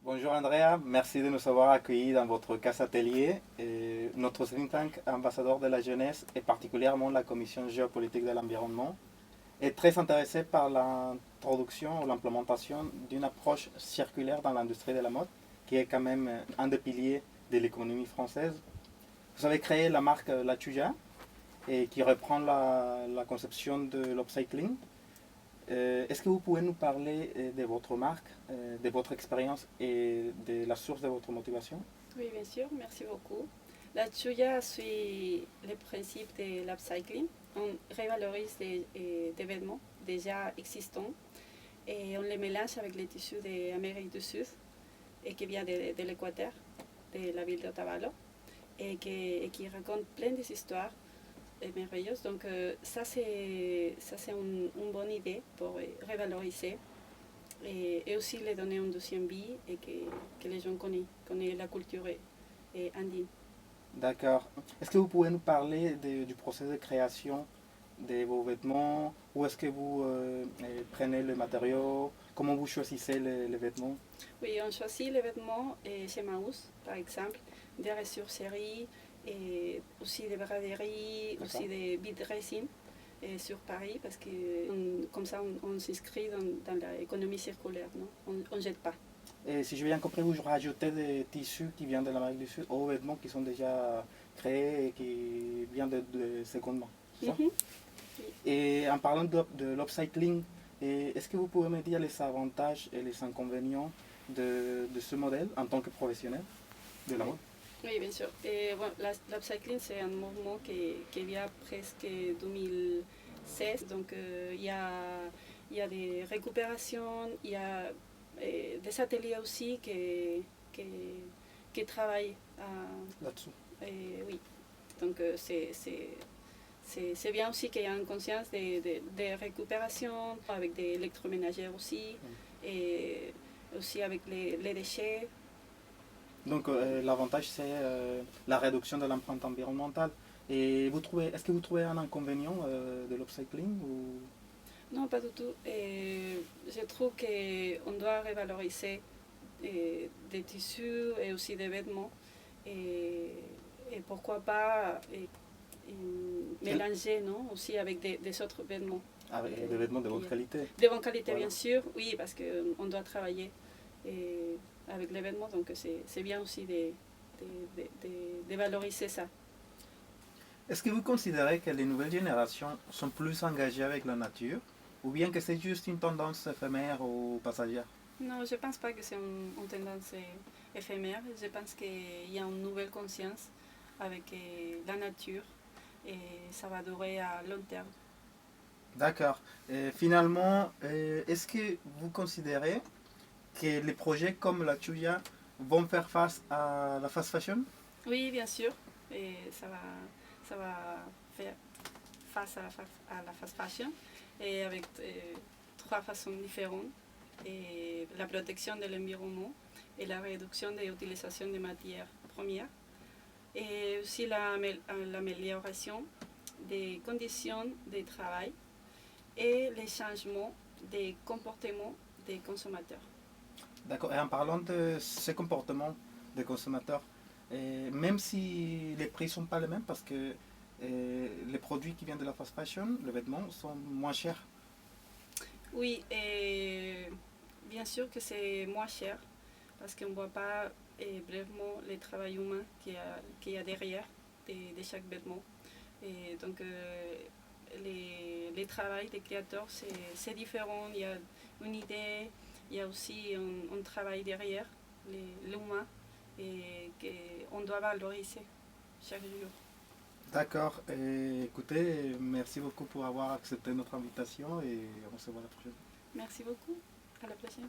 Bonjour Andrea, merci de nous avoir accueillis dans votre Casa Atelier. Notre think tank ambassadeur de la jeunesse et particulièrement la Commission géopolitique de l'environnement est très intéressé par l'introduction ou l'implémentation d'une approche circulaire dans l'industrie de la mode, qui est quand même un des piliers de l'économie française. Vous avez créé la marque La Chuya, et qui reprend la conception de l'upcycling. Est-ce que vous pouvez nous parler de votre marque, de votre expérience et de la source de votre motivation? Oui, bien sûr, merci beaucoup. La Chuya suit les principes de l'upcycling. On revalorise des vêtements déjà existants et on les mélange avec les tissus d'Amérique du Sud et qui vient de l'Équateur, de la ville d'Otavalo, et qui raconte plein d'histoires merveilleuses. Donc ça c'est une bonne idée pour revaloriser et aussi les donner une deuxième vie et que les gens connaissent la culture andine. D'accord. Est-ce que vous pouvez nous parler du processus de création de vos vêtements? Où est-ce que vous prenez les matériaux? Comment vous choisissez les vêtements? Oui, on choisit les vêtements chez Maus, par exemple, des ressourceries, et aussi des braderies, aussi des bead dressing sur Paris, parce que comme ça on s'inscrit dans l'économie circulaire, non? On ne jette pas. Et si j'ai bien compris, vous rajoutez des tissus qui viennent de l'Amérique du Sud aux vêtements qui sont déjà créés et qui viennent de seconde main, c'est ça? Oui. Et en parlant de l'upcycling, est-ce que vous pouvez me dire les avantages et les inconvénients de ce modèle en tant que professionnel de la mode? Oui, bien sûr. L'upcycling, c'est un mouvement qui vient presque 2016. Donc, il y a des récupérations, il y a des ateliers aussi qui travaillent Là-dessous. oui. Donc, c'est bien aussi qu'il y ait une conscience de récupération, avec des électroménagers aussi, et aussi avec les déchets. Donc l'avantage c'est la réduction de l'empreinte environnementale. Et est-ce que vous trouvez un inconvénient de l'upcycling ou... Non, pas du tout. Je trouve qu'on doit revaloriser des tissus et aussi des vêtements. Et pourquoi pas mélanger, non, aussi avec des autres vêtements. Avec des vêtements de bonne qualité. De bonne qualité, Voilà. bien sûr, oui, parce qu'on doit travailler avec les vêtements, donc c'est bien aussi de valoriser ça. Est-ce que vous considérez que les nouvelles générations sont plus engagées avec la nature ou bien que c'est juste une tendance éphémère ou passagère? Non, je ne pense pas que c'est une tendance éphémère. Je pense qu'il y a une nouvelle conscience avec la nature et ça va durer à long terme. D'accord. Finalement, est-ce que vous considérez que les projets comme la Chuya vont faire face à la fast fashion? Oui, bien sûr. Et ça va faire face à la fast fashion et avec trois façons différentes. Et la protection de l'environnement et la réduction de l'utilisation des matières premières et aussi l'amélioration des conditions de travail et les changements des comportements des consommateurs. D'accord. Et en parlant de ces comportements des consommateurs, même si les prix ne sont pas les mêmes, parce que les produits qui viennent de la fast fashion, les vêtements, sont moins chers. Oui, et bien sûr que c'est moins cher parce qu'on ne voit pas vraiment le travail humain qu'il y a derrière de chaque vêtement. Et donc, les travail des créateurs, c'est différent. Il y a une idée, il y a aussi un travail derrière l'humain et qu'on doit valoriser chaque jour. D'accord. Écoutez, merci beaucoup pour avoir accepté notre invitation et on se voit la prochaine. Merci beaucoup. À la prochaine.